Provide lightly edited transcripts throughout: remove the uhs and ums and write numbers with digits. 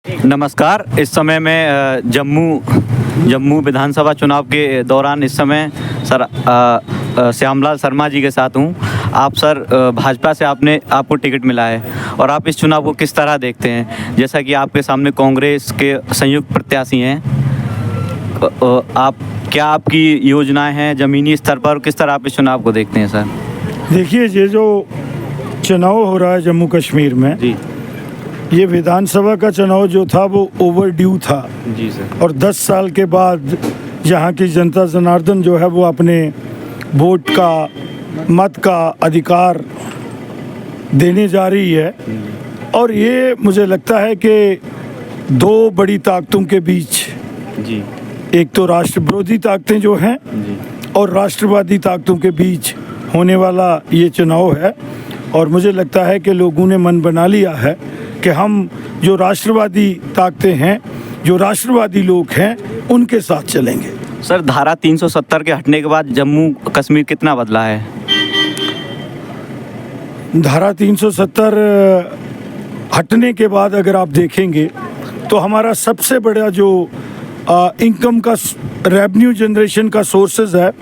नमस्कार। इस समय मैं जम्मू विधानसभा चुनाव के दौरान इस समय सर श्यामलाल शर्मा जी के साथ हूँ। आप सर भाजपा से आपको टिकट मिला है और आप इस चुनाव को किस तरह देखते हैं? जैसा कि आपके सामने कांग्रेस के संयुक्त प्रत्याशी हैं, क्या आपकी योजनाएं हैं ज़मीनी स्तर पर? किस तरह आप इस चुनाव को देखते हैं सर? देखिए, ये जो चुनाव हो रहा है जम्मू कश्मीर में जी, ये विधानसभा का चुनाव जो था वो ओवरड्यू था। जी सर। और 10 साल के बाद यहाँ की जनता जनार्दन जो है वो अपने वोट का मत का अधिकार देने जा रही है। और ये मुझे लगता है कि दो बड़ी ताकतों के बीच, जी, एक तो राष्ट्र विरोधी ताकतें जो हैं जी, और राष्ट्रवादी ताकतों के बीच होने वाला ये चुनाव है। और मुझे लगता है कि लोगों ने मन बना लिया है कि हम जो राष्ट्रवादी ताकतें हैं, जो राष्ट्रवादी लोग हैं, उनके साथ चलेंगे। सर धारा 370 के हटने के बाद जम्मू कश्मीर कितना बदला है? धारा 370 हटने के बाद अगर आप देखेंगे तो हमारा सबसे बड़ा जो इनकम का रेवेन्यू जनरेशन का सोर्सेज है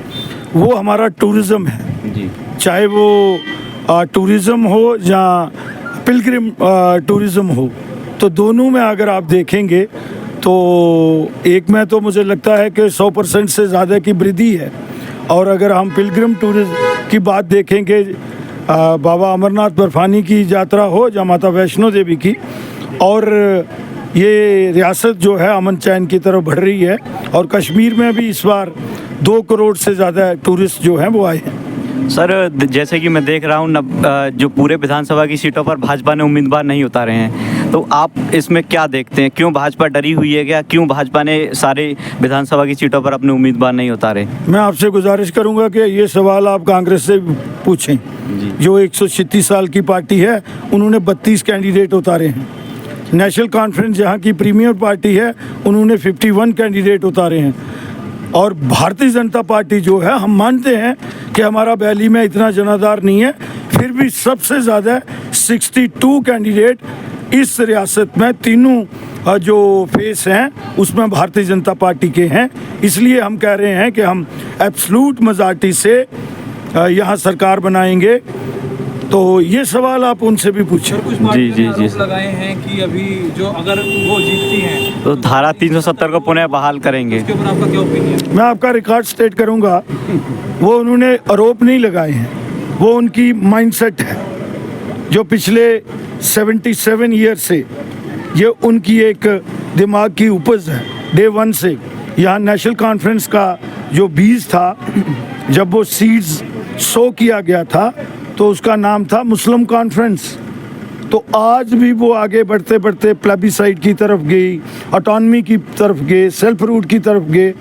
वो हमारा टूरिज़्म है। जी, चाहे वो टूरिज़्म हो या पिलग्रिम टूरिज़्म हो, तो दोनों में अगर आप देखेंगे तो एक में तो मुझे लगता है कि 100% से ज़्यादा की वृद्धि है। और अगर हम पिलग्रिम टूरिज़्म की बात देखेंगे, बाबा अमरनाथ बर्फानी की यात्रा हो या माता वैष्णो देवी की, और ये रियासत जो है अमन चैन की तरफ बढ़ रही है। और कश्मीर में भी इस बार 2 करोड़ से ज़्यादा टूरिस्ट जो हैं वो आए हैं। सर जैसे कि मैं देख रहा हूँ जो पूरे विधानसभा की सीटों पर भाजपा ने उम्मीदवार नहीं उतारे हैं, तो आप इसमें क्या देखते हैं? क्यों भाजपा डरी हुई है? क्या क्यों भाजपा ने सारे विधानसभा की सीटों पर अपने उम्मीदवार नहीं उतारे? मैं आपसे गुजारिश करूंगा कि ये सवाल आप कांग्रेस से पूछें। जो 136 साल की पार्टी है, उन्होंने 32 कैंडिडेट उतारे हैं। नेशनल कॉन्फ्रेंस जहाँ की प्रीमियर पार्टी है, उन्होंने 51 कैंडिडेट उतारे हैं। और भारतीय जनता पार्टी जो है, हम मानते हैं कि हमारा वैली में इतना जनाधार नहीं है, फिर भी सबसे ज़्यादा 62 कैंडिडेट इस रियासत में तीनों जो फेस हैं उसमें भारतीय जनता पार्टी के हैं। इसलिए हम कह रहे हैं कि हम एब्सोल्यूट मेजॉरिटी से यहाँ सरकार बनाएंगे। तो ये सवाल आप उनसे भी पूछें। जी जी जी, लगाए हैं कि अभी जो अगर वो जीतती हैं तो धारा 370 को पुनः बहाल करेंगे। उसके ऊपर आपका क्या ओपिनियन? मैं आपका रिकॉर्ड स्टेट करूंगा, वो उन्होंने आरोप नहीं लगाए हैं, वो उनकी माइंडसेट है जो पिछले 77 ईयर से ये उनकी एक दिमाग की उपज है। डे 1 से यहाँ नेशनल कॉन्फ्रेंस का जो बीज था, जब वो सीड्स सो किया गया था तो उसका नाम था मुस्लिम कॉन्फ्रेंस। तो आज भी वो आगे बढ़ते बढ़ते प्लेबिसाइड की तरफ गई, ऑटोनमी की तरफ गए, सेल्फ रूट की तरफ गए।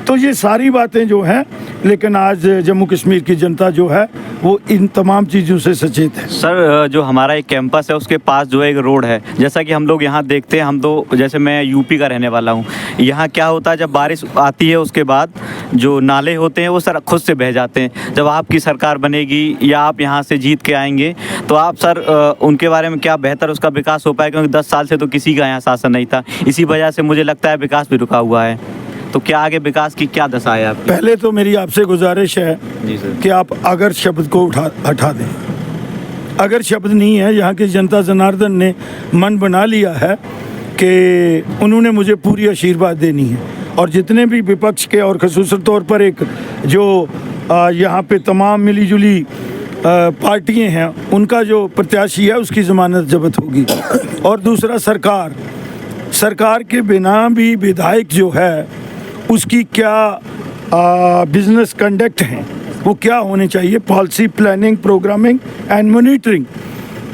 तो ये सारी बातें जो हैं, लेकिन आज जम्मू कश्मीर की जनता जो है वो इन तमाम चीज़ों से सचेत है। सर जो हमारा एक कैंपस है उसके पास जो एक रोड है, जैसा कि हम लोग यहाँ देखते हैं, हम तो जैसे मैं यूपी का रहने वाला हूँ, यहाँ क्या होता है जब बारिश आती है उसके बाद जो नाले होते हैं वो सर खुद से बह जाते हैं। जब आपकी सरकार बनेगी या आप यहाँ से जीत के आएंगे तो आप सर उनके बारे में क्या बेहतर उसका विकास हो पाए? क्योंकि 10 साल से तो किसी का यहाँ शासन नहीं था, इसी वजह से मुझे लगता है विकास भी रुका हुआ है। तो क्या आगे विकास की क्या दशा है आपकी? पहले तो मेरी आपसे गुजारिश है जी सर कि आप अगर शब्द को हटा दें। अगर शब्द नहीं है, यहाँ की जनता जनार्दन ने मन बना लिया है कि उन्होंने मुझे पूरी आशीर्वाद देनी है। और जितने भी विपक्ष के और ख़ुसूसन तौर पर एक जो यहाँ पे तमाम मिली जुली पार्टियाँ हैं, उनका जो प्रत्याशी है उसकी ज़मानत जब्त होगी। और दूसरा, सरकार के बिना भी विधायक जो है उसकी क्या बिजनेस कंडक्ट हैं, वो क्या होने चाहिए, policy planning, programming and monitoring.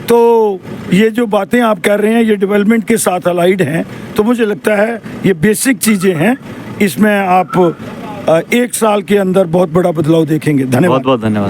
तो ये जो बातें आप कर रहे हैं ये डेवलपमेंट के साथ अलाइड हैं। तो मुझे लगता है ये बेसिक चीज़ें हैं, इसमें आप 1 साल के अंदर बहुत बड़ा बदलाव देखेंगे। धन्यवाद। बहुत बहुत धन्यवाद।